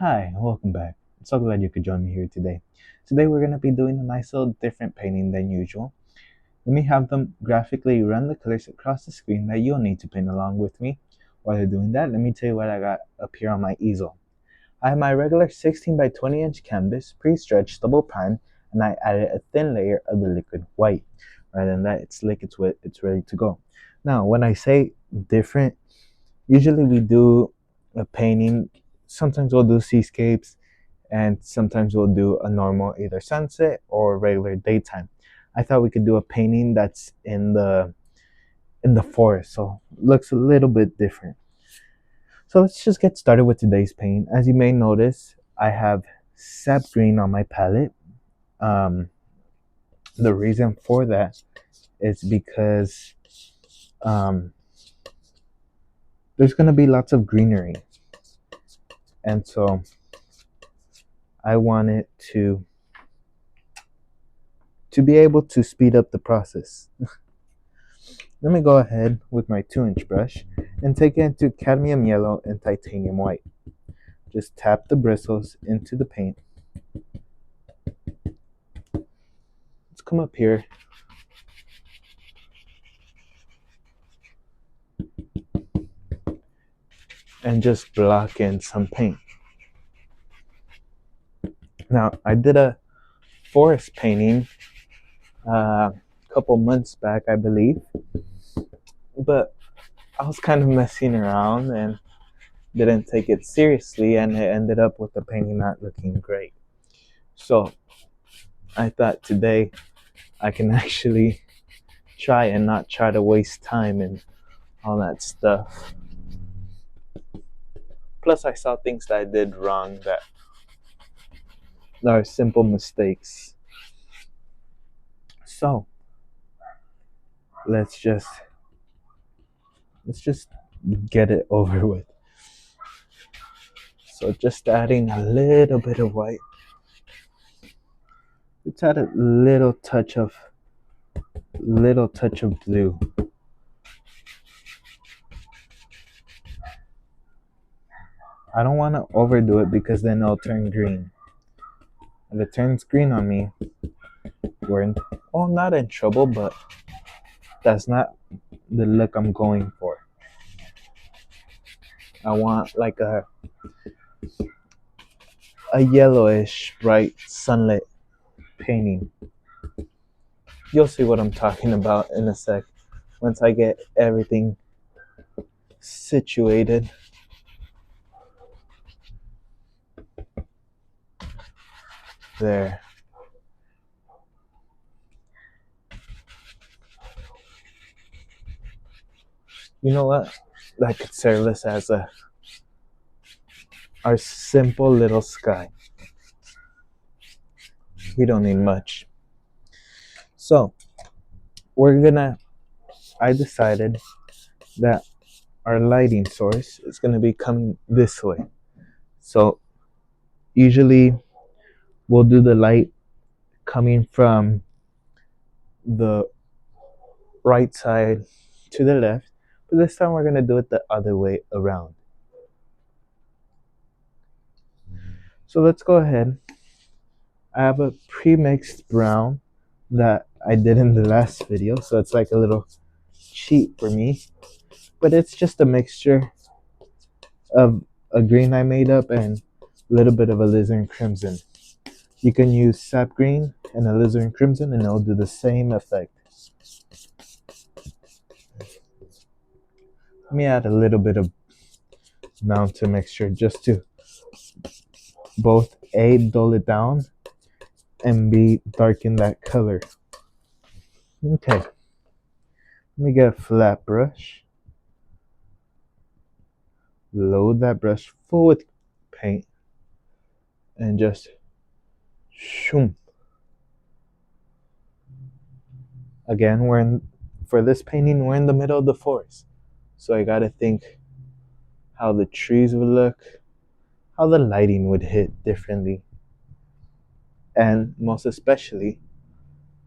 Hi, welcome back. I'm so glad you could join me here today. Today we're going to be doing a nice little different painting than usual. Let me have them graphically run the colors across the screen that you'll need to paint along with me. While you're doing that, let me tell you what I got up here on my easel. I have my regular 16 by 20 inch canvas, pre-stretched, double primed, and I added a thin layer of the liquid white. Rather than that, it's slick, it's wet, it's ready to go. Now, when I say different, usually we do a painting, sometimes we'll do seascapes, and sometimes we'll do a normal either sunset or regular daytime. I thought we could do a painting that's in the forest, so it looks a little bit different. So let's just get started with today's painting. As you may notice, I have sap green on my palette. Um, the reason for that is because um, there's gonna be lots of greenery, and so I wanted to be able to speed up the process. Let me go ahead with my 2-inch brush and take it into cadmium yellow and titanium white. Just tap the bristles into the paint. Let's come up here and just block in some paint. Now, I did a forest painting a couple months back, I believe, but I was kind of messing around and didn't take it seriously, and it ended up with the painting not looking great. So I thought today I can actually try and not try to waste time and all that stuff. Plus, I saw things that I did wrong that are simple mistakes. So let's just get it over with. So just adding a little bit of white. Let's add a little touch of blue. I don't want to overdo it because then it'll turn green. If it turns green on me, we're in, well, not in trouble, but that's not the look I'm going for. I want like a yellowish, bright, sunlit painting. You'll see what I'm talking about in a sec once I get everything situated. There. You know what? That could serve us as our simple little sky. We don't need much. So I decided that our lighting source is gonna be coming this way. So usually we'll do the light coming from the right side to the left, but this time we're gonna do it the other way around. So let's go ahead. I have a pre-mixed brown that I did in the last video, so it's like a little cheat for me, but it's just a mixture of a green I made up and a little bit of alizarin crimson. You can use sap green and alizarin crimson and it'll do the same effect. Let me add a little bit of mountain mixture just to both A, dull it down, and B, darken that color. Okay, let me get a flat brush, load that brush full with paint, and just shoom. Again, for this painting, we're in the middle of the forest, so I gotta think how the trees would look, how the lighting would hit differently, and most especially,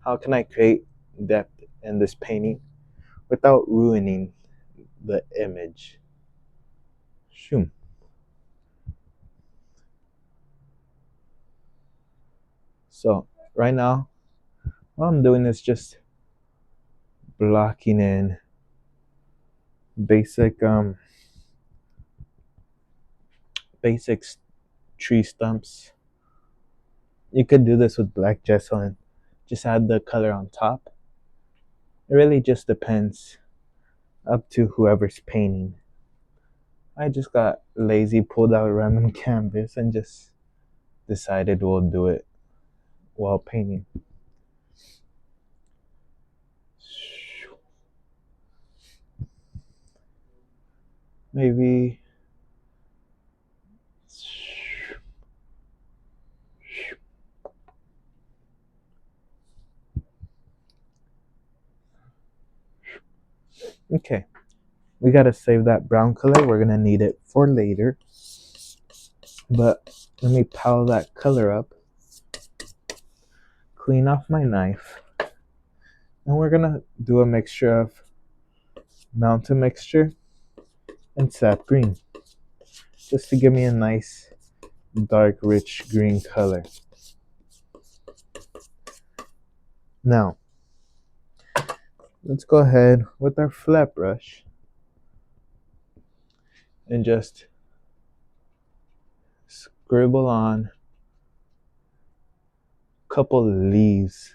how can I create depth in this painting without ruining the image. Shoom. So right now, what I'm doing is just blocking in basic basic tree stumps. You could do this with black gesso and just add the color on top. It really just depends, up to whoever's painting. I just got lazy, pulled out a random canvas, and just decided we'll do it while painting. Maybe okay. We gotta save that brown color. We're gonna need it for later. But let me pile that color up, clean off my knife, and we're gonna do a mixture of mountain mixture and sap green, just to give me a nice dark rich green color. Now let's go ahead with our flat brush and just scribble on a couple leaves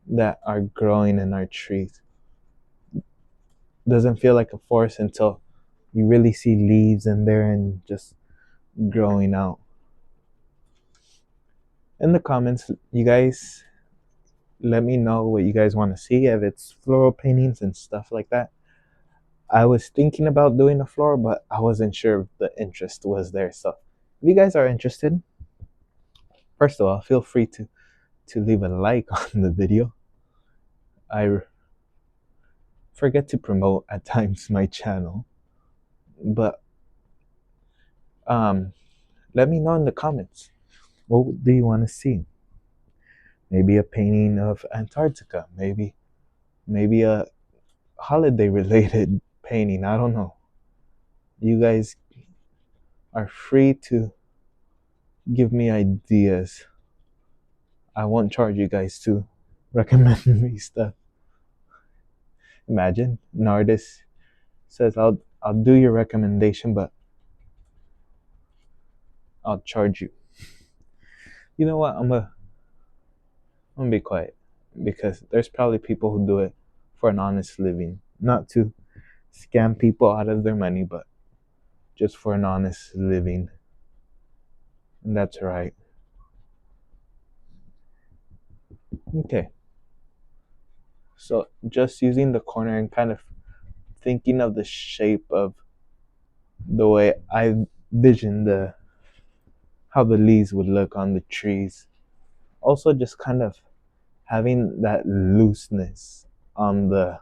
that are growing in our trees. Doesn't feel like a forest until you really see leaves in there and just growing out. In the comments, you guys let me know what you guys want to see, if it's floral paintings and stuff like that. I was thinking about doing a floral, but I wasn't sure if the interest was there. So if you guys are interested, first of all, feel free to leave a like on the video. I forget to promote at times my channel, but let me know in the comments, what do you want to see? Maybe a painting of Antarctica, maybe a holiday related painting. I don't know. You guys are free to give me ideas. I won't charge you guys to recommend me stuff. Imagine an artist says, I'll do your recommendation, but I'll charge you. You know what? I'm gonna be quiet, because there's probably people who do it for an honest living, not to scam people out of their money, but just for an honest living. And that's right. Okay. So just using the corner and kind of thinking of the shape of the way I vision how the leaves would look on the trees. Also just kind of having that looseness on the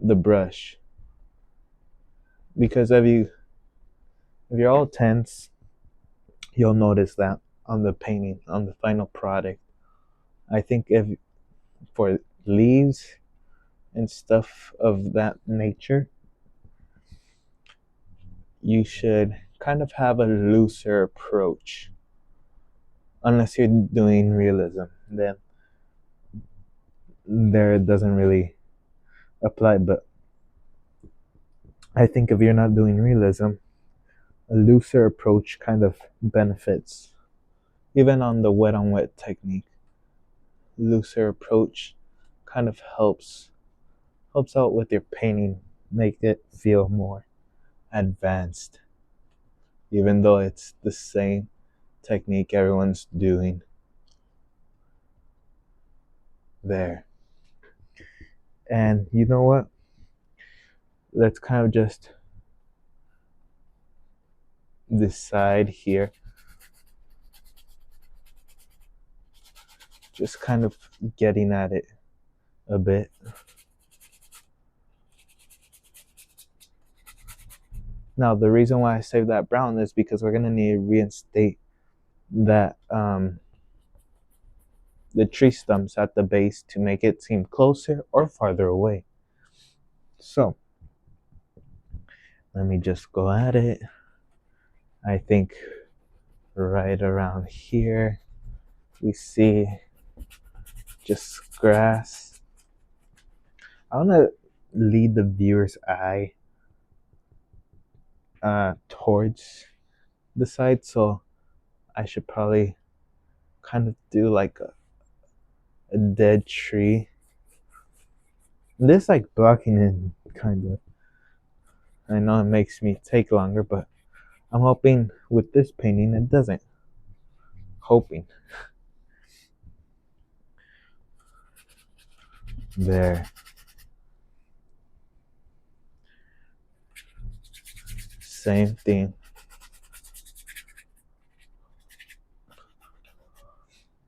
brush. Because if you're all tense, you'll notice that on the painting, on the final product. I think if for leaves and stuff of that nature, you should kind of have a looser approach. Unless you're doing realism, then there doesn't really apply. But I think if you're not doing realism, a looser approach kind of benefits. Even on the wet on wet technique, looser approach kind of helps out with your painting, make it feel more advanced, even though it's the same technique everyone's doing there. And you know what? Let's kind of just decide here, just kind of getting at it a bit. Now, the reason why I saved that brown is because we're gonna need to reinstate that the tree stumps at the base to make it seem closer or farther away. So let me just go at it. I think right around here we see just grass. I want to lead the viewer's eye towards the side, so I should probably kind of do like a dead tree. This like blocking in kind of. I know it makes me take longer, but I'm hoping with this painting it doesn't. Hoping. There. Same thing.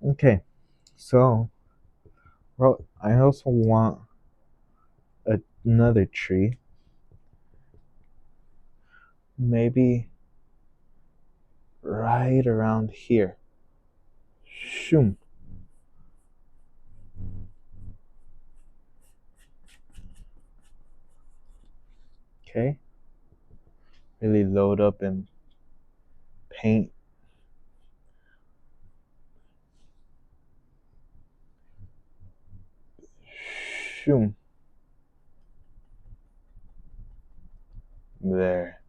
Okay, so well, I also want another tree. Maybe right around here. Shoom. Okay. Really load up and paint. Shoom. There.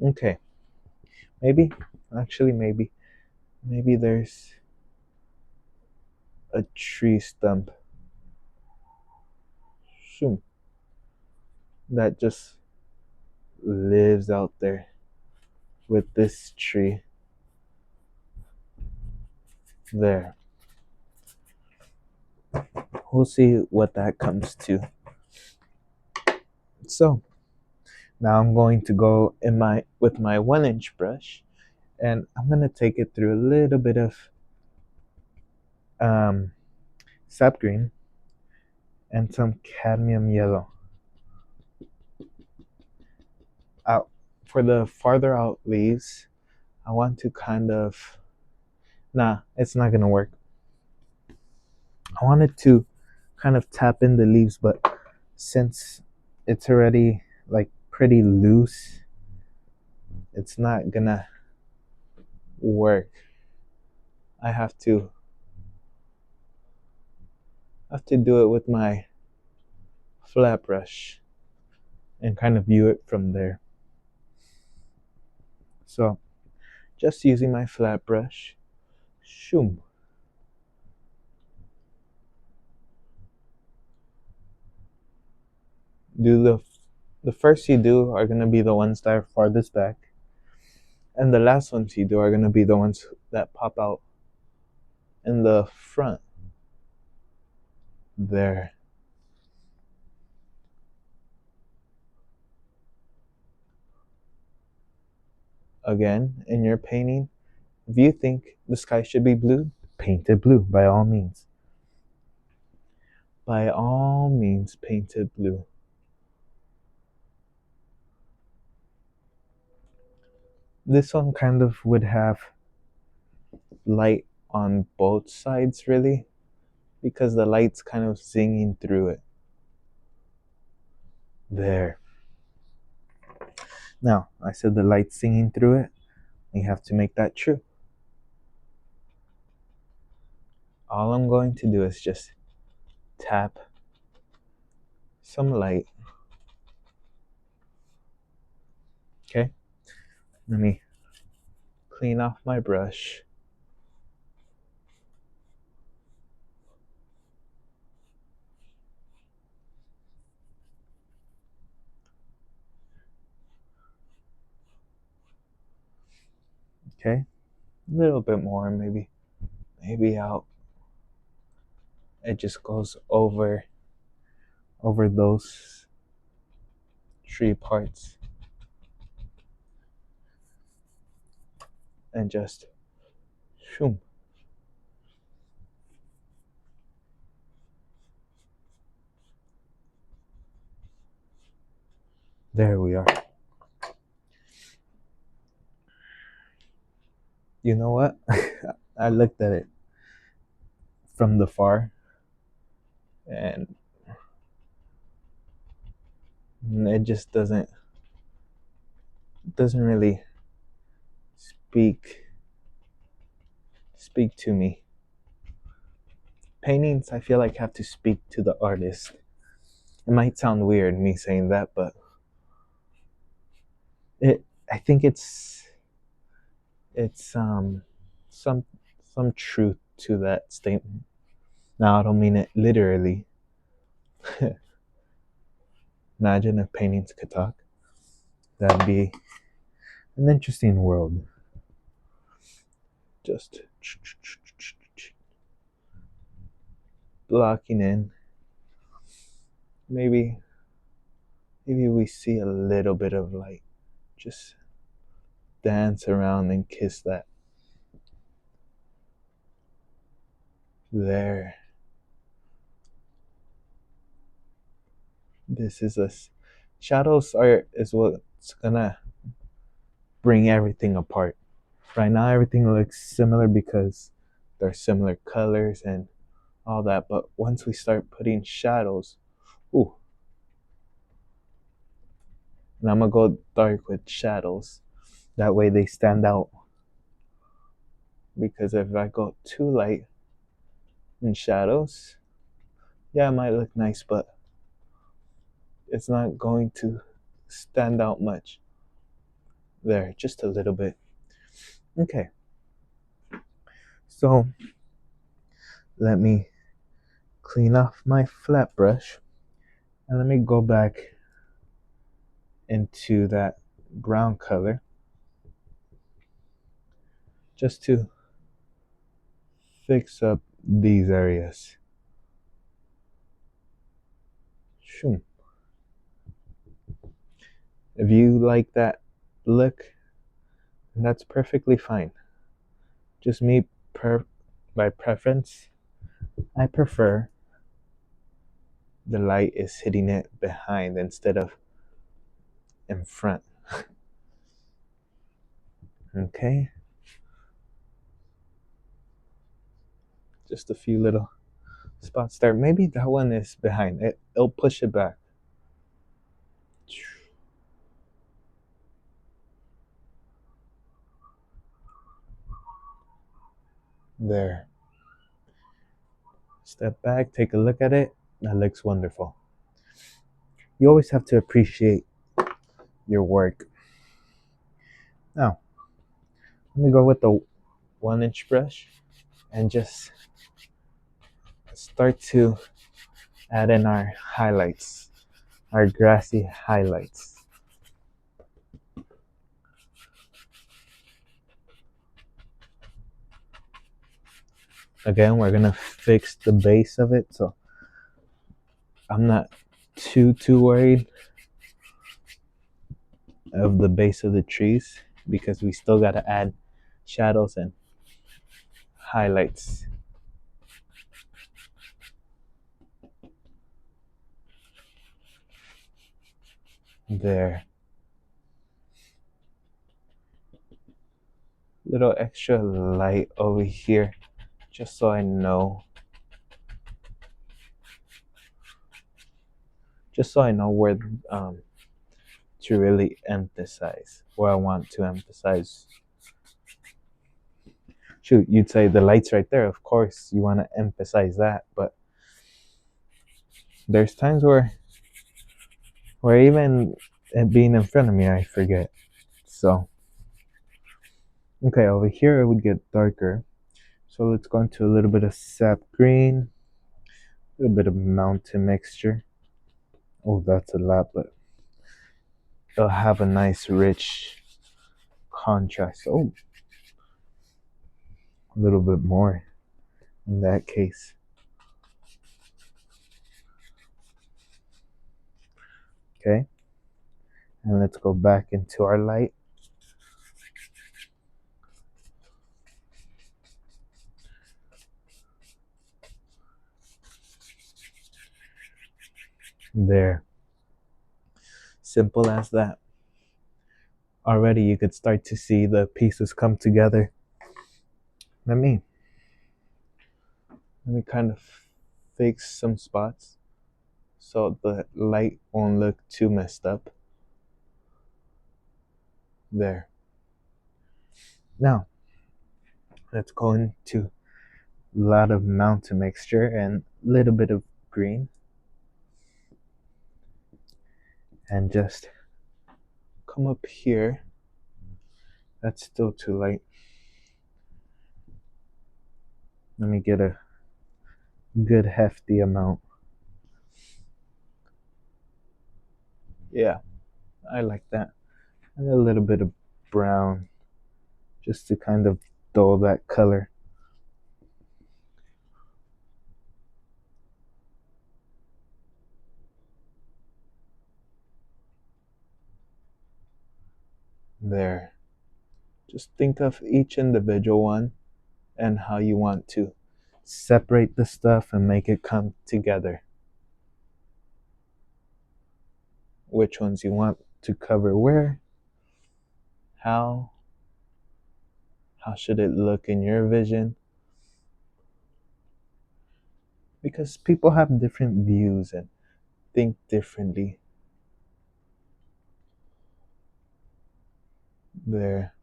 Okay. Maybe, actually, maybe there's a tree stump. Shoom. That just lives out there with this tree. There. We'll see what that comes to. So now I'm going to go in with my 1-inch brush, and I'm gonna take it through a little bit of sap green and some cadmium yellow. Out for the farther out leaves, I want to kind of it's not gonna work. I wanted to kind of tap in the leaves, but since it's already like pretty loose, it's not gonna work. I have to do it with my flat brush and kind of view it from there. So just using my flat brush, shoom. Do the first you do are gonna be the ones that are farthest back, and the last ones you do are gonna be the ones that pop out in the front. There. Again, in your painting, if you think the sky should be blue, paint it blue by all means. By all means, paint it blue. This one kind of would have light on both sides, really, because the light's kind of zinging through it. There. Now, I said the light's singing through it. You have to make that true. All I'm going to do is just tap some light. Okay? Let me clean off my brush. Okay? A little bit more, maybe out. It just goes over those tree parts. And just shoom. There we are. You know what? I looked at it from the far, and it just doesn't doesn't really speak to me. Paintings, I feel like, have to speak to the artist. It might sound weird me saying that, but I think it's some truth to that statement. Now, I don't mean it literally. Imagine if paintings could talk. That'd be an interesting world. Just blocking in. Maybe we see a little bit of light. Just dance around and kiss that. There. This is us. Shadows is what's gonna bring everything apart. Right now everything looks similar because they're similar colors and all that, but once we start putting shadows, ooh, and I'm gonna go dark with shadows. That way they stand out. Because if I go too light in shadows, yeah, it might look nice, but it's not going to stand out much. There, just a little bit. Okay. So let me clean off my flat brush and let me go back into that brown color just to fix up these areas. Shoom. If you like that look, that's perfectly fine. Just me, by preference, I prefer the light is hitting it behind instead of in front. Okay? Just a few little spots there. Maybe that one is behind. It'll push it back. There. Step back, take a look at it. That looks wonderful. You always have to appreciate your work. Now, let me go with the 1-inch brush and just start to add in our highlights, our grassy highlights. Again, we're gonna fix the base of it, so I'm not too worried of the base of the trees because we still gotta add shadows and highlights. There. Little extra light over here just so I know. Just so I know where to really emphasize, where I want to emphasize. Shoot, you'd say the light's right there. Of course, you want to emphasize that, but there's times where even it being in front of me, I forget. So, okay, over here it would get darker. So let's go into a little bit of sap green, a little bit of mountain mixture. Oh, that's a lot, but it'll have a nice rich contrast. Oh, a little bit more in that case. Okay, and let's go back into our light. There. Simple as that. Already you could start to see the pieces come together. Let me kind of fix some spots so the light won't look too messed up. There. Now, let's go into a lot of mountain mixture and a little bit of green. And just come up here. That's still too light. Let me get a good hefty amount. Yeah, I like that. And a little bit of brown just to kind of dull that color. There. Just think of each individual one and how you want to separate the stuff and make it come together. Which ones you want to cover where, how should it look in your vision? Because people have different views and think differently. There.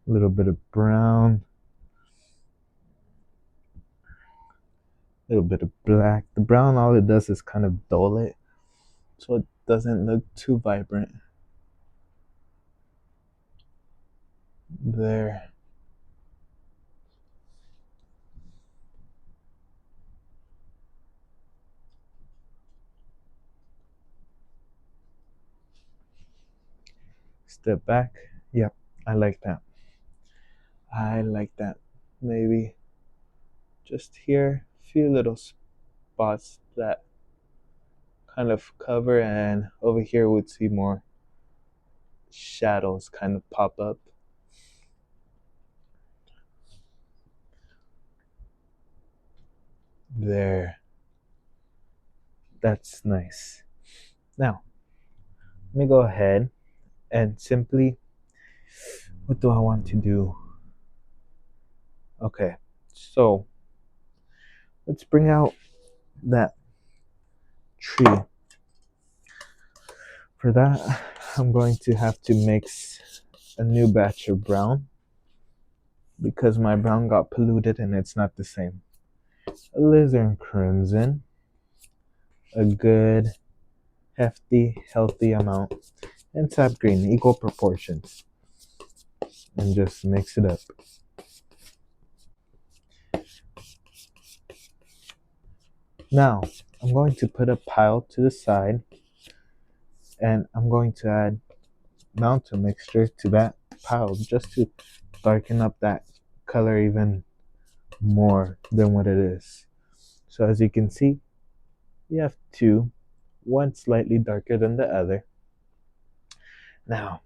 A little bit of brown, a little bit of black. The brown, all it does is kind of dull it, so it doesn't look too vibrant. There. Step back. Yep, I like that. I like that. Maybe just here, a few little spots that kind of cover, and over here we'd see more shadows kind of pop up. There. That's nice. Now, let me go ahead and simply, what do I want to do? Okay, so let's bring out that tree. For that, I'm going to have to mix a new batch of brown because my brown got polluted and it's not the same. Alizarin crimson, a good, hefty, healthy amount, and sap green, equal proportions, and just mix it up. Now, I'm going to put a pile to the side and I'm going to add mountain mixture to that pile just to darken up that color even more than what it is. So as you can see, you have two, one slightly darker than the other. Now,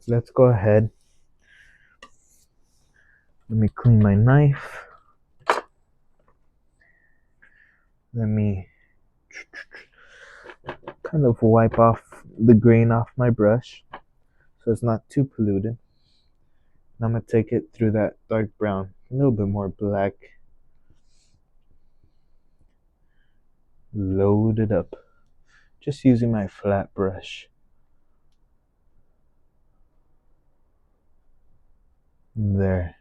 let's go ahead. Let me clean my knife. Let me kind of wipe off the grain off my brush so it's not too polluted. And I'm going to take it through that dark brown, a little bit more black. Load it up. Just using my flat brush. There.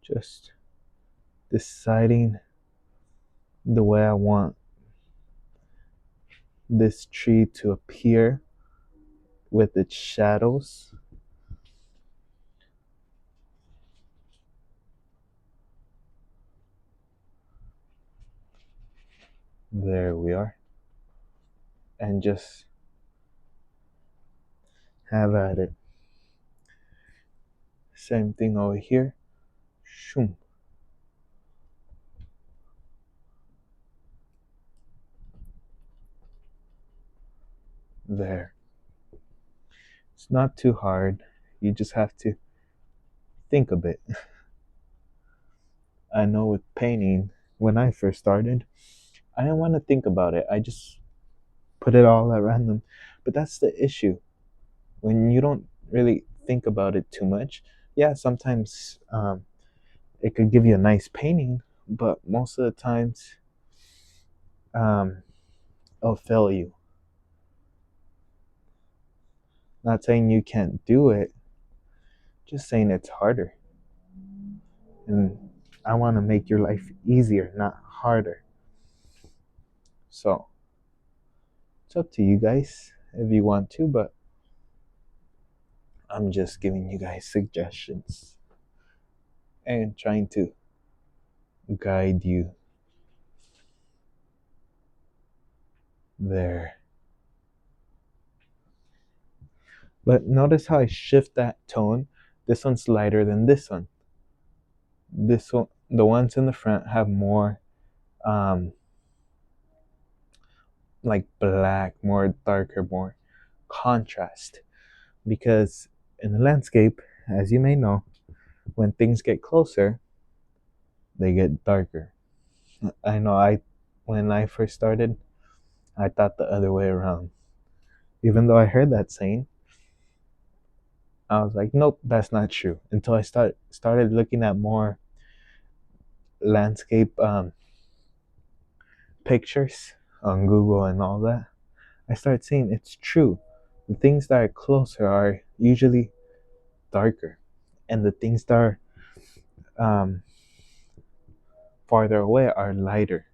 Just deciding the way I want this tree to appear with its shadows. There we are. And just have at it. Same thing over here. Shoom. There. It's not too hard. You just have to think a bit. I know with painting, when I first started, I didn't want to think about it. I just put it all at random. But that's the issue. When you don't really think about it too much, yeah, sometimes it could give you a nice painting, but most of the times, um, It'll fail you. Not saying you can't do it, just saying it's harder. And I want to make your life easier, not harder. So it's up to you guys if you want to, but I'm just giving you guys suggestions and trying to guide you there. But notice how I shift that tone. This one's lighter than this one. This one, the ones in the front have more like black, more darker, more contrast. Because in the landscape, as you may know, when things get closer, they get darker. I know when I first started, I thought the other way around. Even though I heard that saying, I was like, nope, that's not true. Until I started looking at more landscape pictures on Google and all that. I started seeing it's true. The things that are closer are usually darker, and the things that are um, farther away are lighter.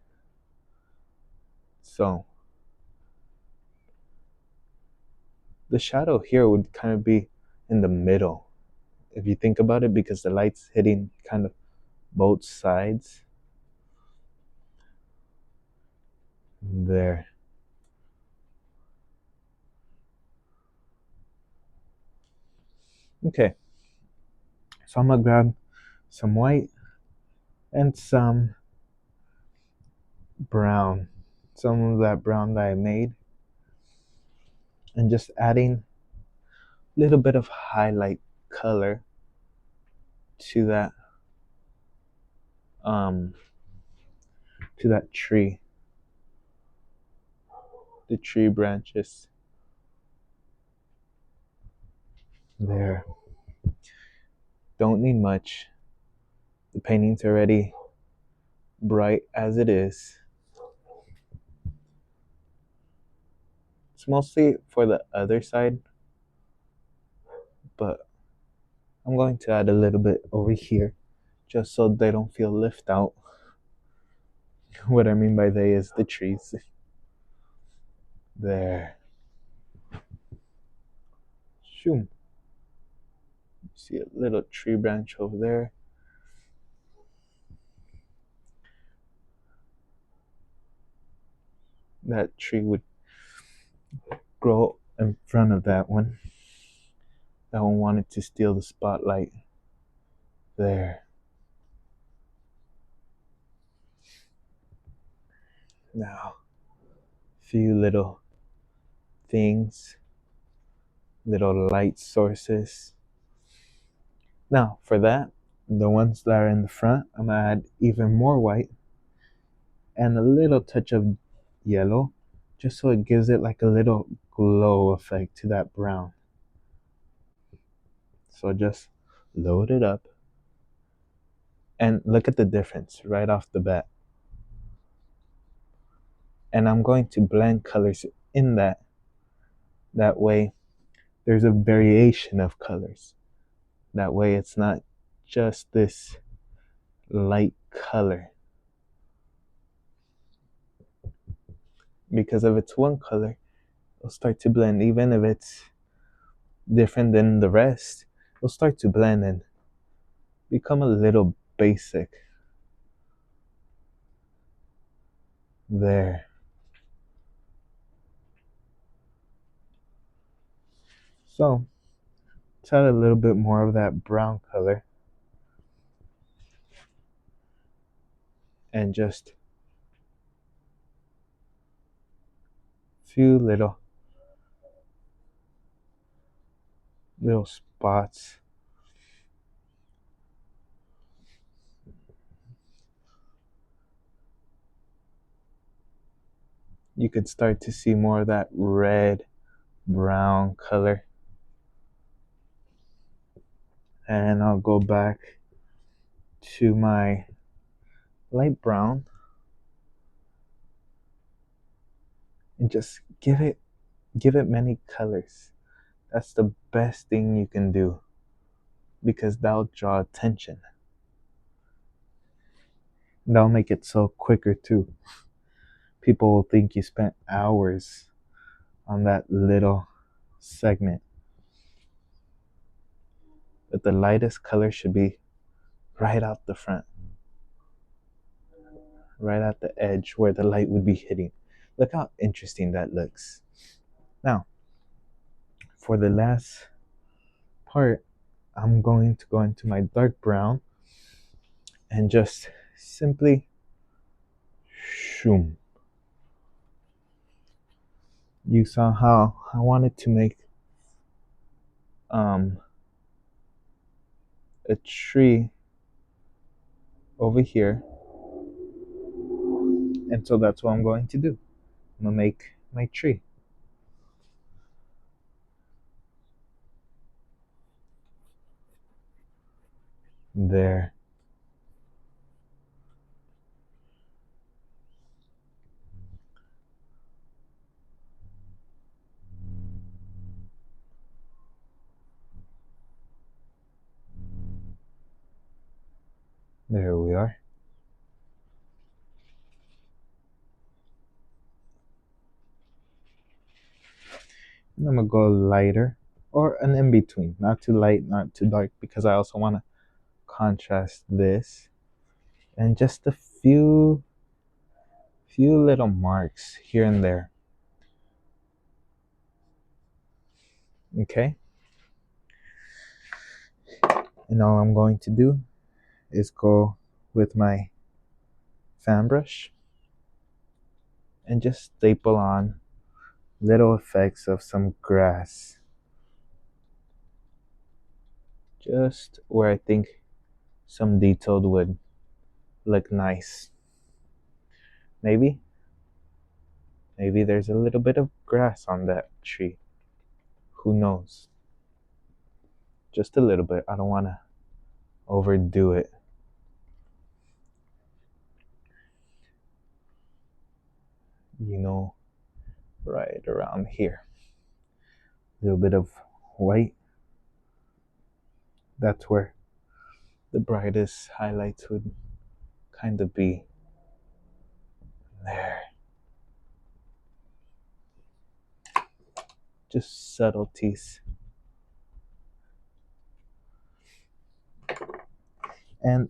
So the shadow here would kind of be in the middle, if you think about it, because the light's hitting kind of both sides. There. Okay, so I'm gonna grab some white and some brown, some of that brown that I made, and just adding a little bit of highlight color to um that tree, the tree branches there. Don't need much. The painting's already bright as it is. It's mostly for the other side, but I'm going to add a little bit over here just so they don't feel left out. What I mean by they is the trees. There. Shoom. See a little tree branch over there. That tree would grow in front of that one. That one wanted to steal the spotlight. There. Now, few little things, little light sources. Now, for that, the ones that are in the front, I'm gonna add even more white and a little touch of yellow, just so it gives it like a little glow effect to that brown. So just load it up and look at the difference right off the bat. And I'm going to blend colors in that. That way there's a variation of colors. That way it's not just this light color. Because if it's one color, it'll start to blend. Even if it's different than the rest, it'll start to blend and become a little basic. There. So let's add a little bit more of that brown color and just few little spots. You could start to see more of that red brown color. And I'll go back to my light brown and just give it many colors. That's the best thing you can do because that'll draw attention. That'll make it so quicker too. People will think you spent hours on that little segment. But the lightest color should be right out the front, right at the edge where the light would be hitting. Look how interesting that looks. Now, for the last part, I'm going to go into my dark brown and just simply shoom. You saw how I wanted to make a tree over here, and so that's what I'm going to do. I'm gonna make my tree. There. There we are. And I'm gonna go lighter or an in between, not too light, not too dark, because I also want to contrast this and just a few little marks here and there. Okay. And all I'm going to do is go with my fan brush and just staple on little effects of some grass, just where I think some detailed would look nice. Maybe there's a little bit of grass on that tree. Who knows? Just a little bit. I don't want to overdo it. You know, right around here. A little bit of white. That's where the brightest highlights would kind of be. There. Just subtleties. And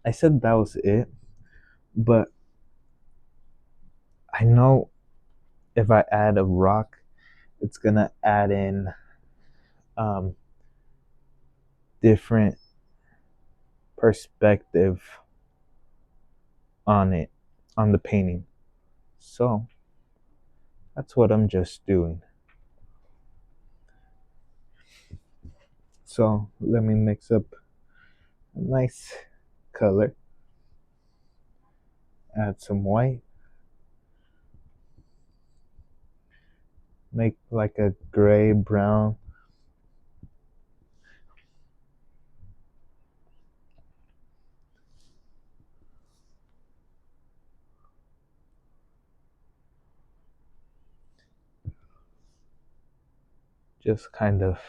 I said that was it, but I know if I add a rock, it's gonna add in different perspective on it, on the painting. So that's what I'm just doing. So let me mix up a nice color, add some white, make like a gray brown. Just kind of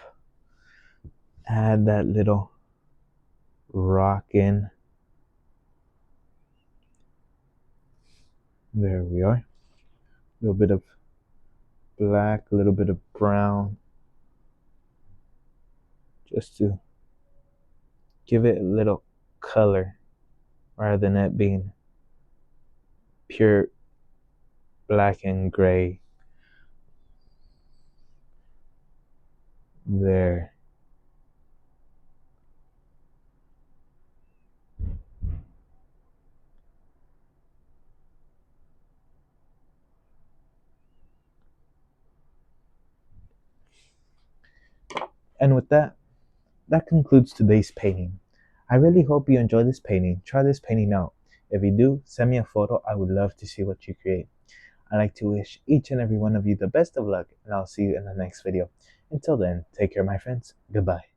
add that little rock in. There we are. A little bit of black, a little bit of brown, just to give it a little color rather than it being pure black and gray. There. And with that concludes today's painting. I really hope you enjoy this painting. Try this painting out. If you do, send me a photo. I would love to see what you create. I'd like to wish each and every one of you the best of luck, and I'll see you in the next video. Until then, take care, my friends. Goodbye.